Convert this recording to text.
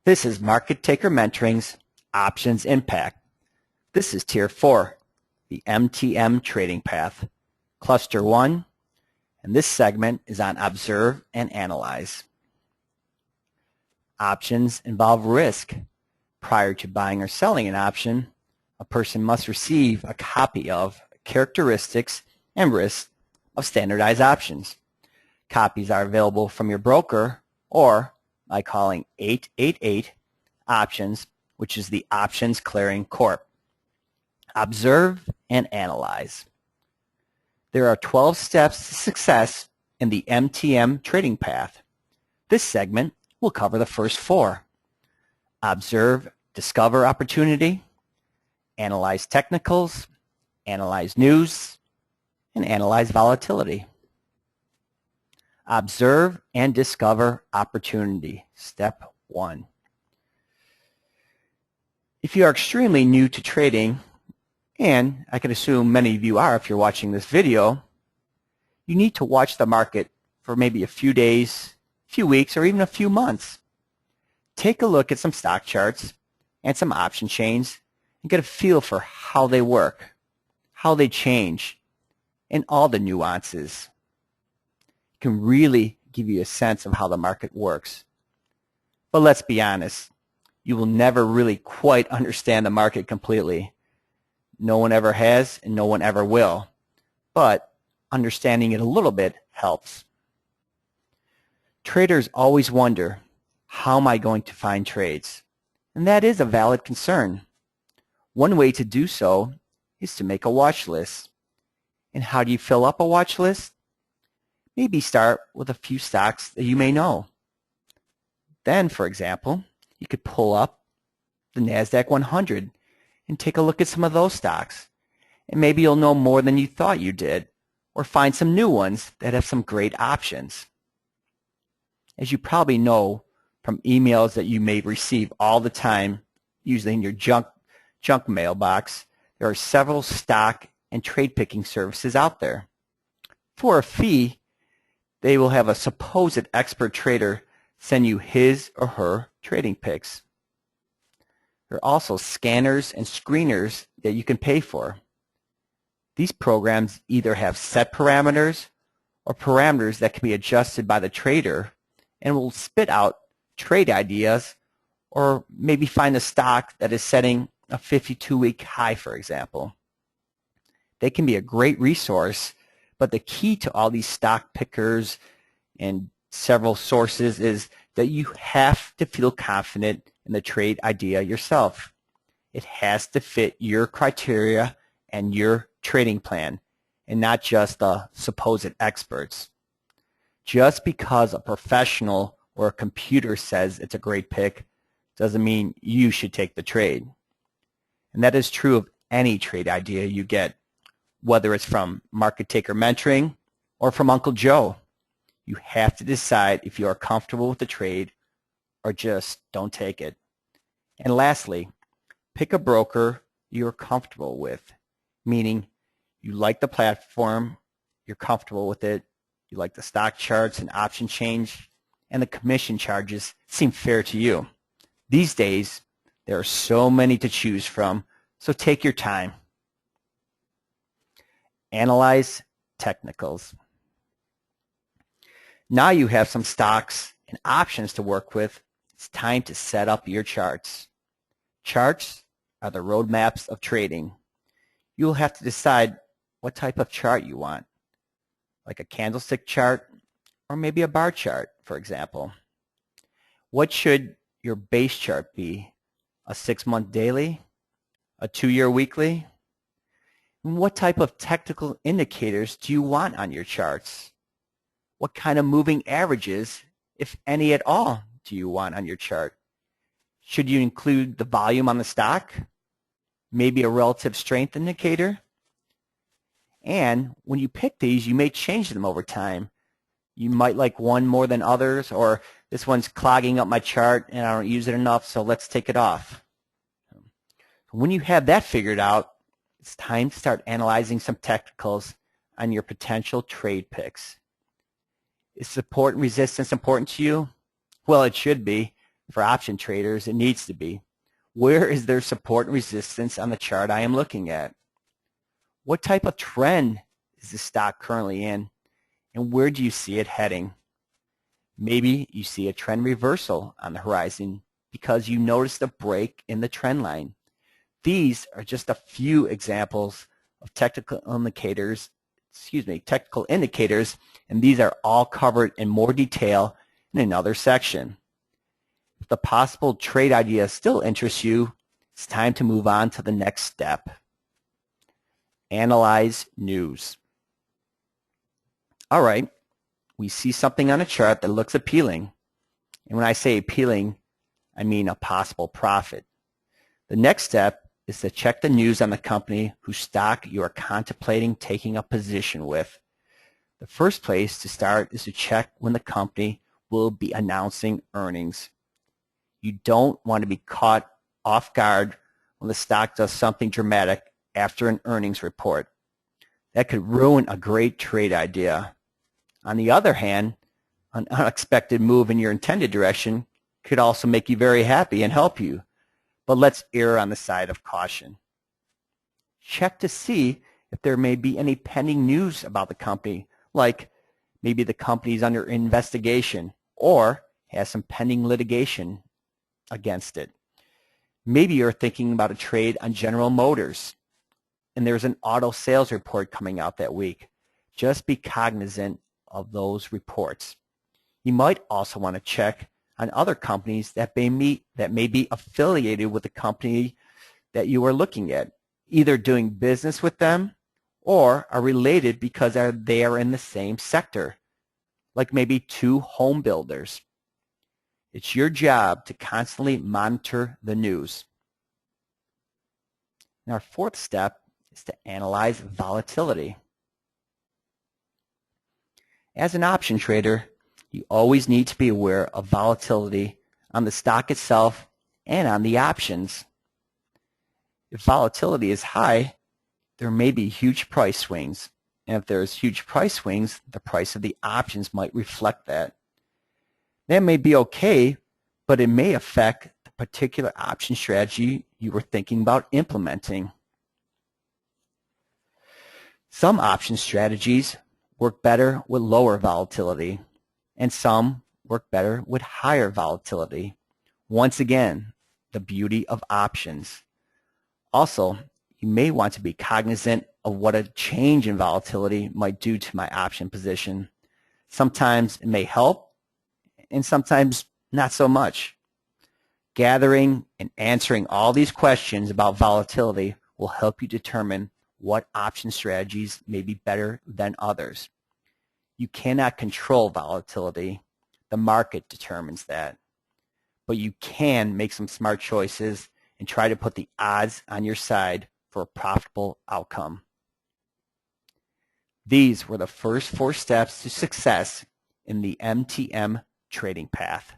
This is Market Taker Mentoring's Options Impact. This is Tier 4, the MTM Trading Path, Cluster 1, and this segment is on Observe and Analyze. Options involve risk. Prior to buying or selling an option, a person must receive a copy of characteristics and risks of standardized options. Copies are available from your broker or by calling 888 Options, which is the Options Clearing Corp. Observe and analyze. There are 12 steps to success in the MTM Trading Path. This segment will cover the first 4. Observe, discover opportunity, analyze technicals, analyze news, and analyze volatility. Observe and discover opportunity. Step 1. If you are extremely new to trading, and I can assume many of you are if you're watching this video, you need to watch the market for maybe a few days, few weeks, or even a few months. Take a look at some stock charts and some option chains and get a feel for how they work, how they change, and all the nuances. It can really give you a sense of how the market works. But let's be honest, you will never really quite understand the market completely. No one ever has, and no one ever will. But understanding it a little bit helps. Traders always wonder, how am I going to find trades? And that is a valid concern. One way to do so is to make a watch list. And how do you fill up a watch list? Maybe start with a few stocks that you may know. Then, for example, you could pull up the NASDAQ 100 and take a look at some of those stocks. And maybe you'll know more than you thought you did, or find some new ones that have some great options. As you probably know from emails that you may receive all the time, usually in your junk mailbox, there are several stock and trade picking services out there. For a fee, they will have a supposed expert trader send you his or her trading picks. There are also scanners and screeners that you can pay for. These programs either have set parameters or parameters that can be adjusted by the trader and will spit out trade ideas, or maybe find a stock that is setting a 52-week high, for example. They can be a great resource, but the key to all these stock pickers and several sources is that you have to feel confident in the trade idea yourself. It has to fit your criteria and your trading plan, and not just the supposed experts. Just because a professional or a computer says it's a great pick doesn't mean you should take the trade. And that is true of any trade idea you get, whether it's from Market Taker Mentoring or from Uncle Joe. You have to decide if you are comfortable with the trade or just don't take it. And lastly, pick a broker you're comfortable with, meaning you like the platform, you're comfortable with it, you like the stock charts and option change, and the commission charges seem fair to you. These days, there are so many to choose from, so take your time. Analyze technicals. Now you have some stocks and options to work with. It's time to set up your charts. Charts are the roadmaps of trading. You'll have to decide what type of chart you want, like a candlestick chart or maybe a bar chart, for example. What should your base chart be? A 6-month daily? A 2-year weekly? And what type of technical indicators do you want on your charts? What kind of moving averages, if any at all, do you want on your chart? Should you include the volume on the stock? Maybe a relative strength indicator? And when you pick these, you may change them over time. You might like one more than others, or this one's clogging up my chart and I don't use it enough, so let's take it off. When you have that figured out, it's time to start analyzing some technicals on your potential trade picks. Is support and resistance important to you? Well, it should be, For option traders, it needs to be. Where is there support and resistance on the chart I am looking at? What type of trend is the stock currently in, and where do you see it heading? Maybe you see a trend reversal on the horizon because you noticed a break in the trend line. These are just a few examples of technical indicators, and these are all covered in more detail in another section. If the possible trade idea still interests you, it's time to move on to the next step. Analyze news. All right, we see something on a chart that looks appealing. And when I say appealing, I mean a possible profit. The next step is to check the news on the company whose stock you are contemplating taking a position with. The first place to start is to check when the company will be announcing earnings. You don't want to be caught off guard when the stock does something dramatic after an earnings report. That could ruin a great trade idea. On the other hand, an unexpected move in your intended direction could also make you very happy and help you. But let's err on the side of caution. Check to see if there may be any pending news about the company, like maybe the company is under investigation or has some pending litigation against it. Maybe you're thinking about a trade on General Motors, and there's an auto sales report coming out that week. Just be cognizant of those reports. You might also want to check on other companies that may be affiliated with the company that you are looking at, either doing business with them or are related because they are in the same sector, like maybe two home builders. It's your job to constantly monitor the news. And our fourth step is to analyze volatility. As an option trader, you always need to be aware of volatility on the stock itself and on the options. If volatility is high, there may be huge price swings. And if there's huge price swings, the price of the options might reflect that. That may be okay, but it may affect the particular option strategy you were thinking about implementing. Some option strategies work better with lower volatility, and some work better with higher volatility. Once again, the beauty of options. Also, you may want to be cognizant of what a change in volatility might do to my option position. Sometimes it may help, and sometimes not so much. Gathering and answering all these questions about volatility will help you determine what option strategies may be better than others. You cannot control volatility. The market determines that. But you can make some smart choices and try to put the odds on your side for a profitable outcome. These were the first 4 steps to success in the MTM Trading Path.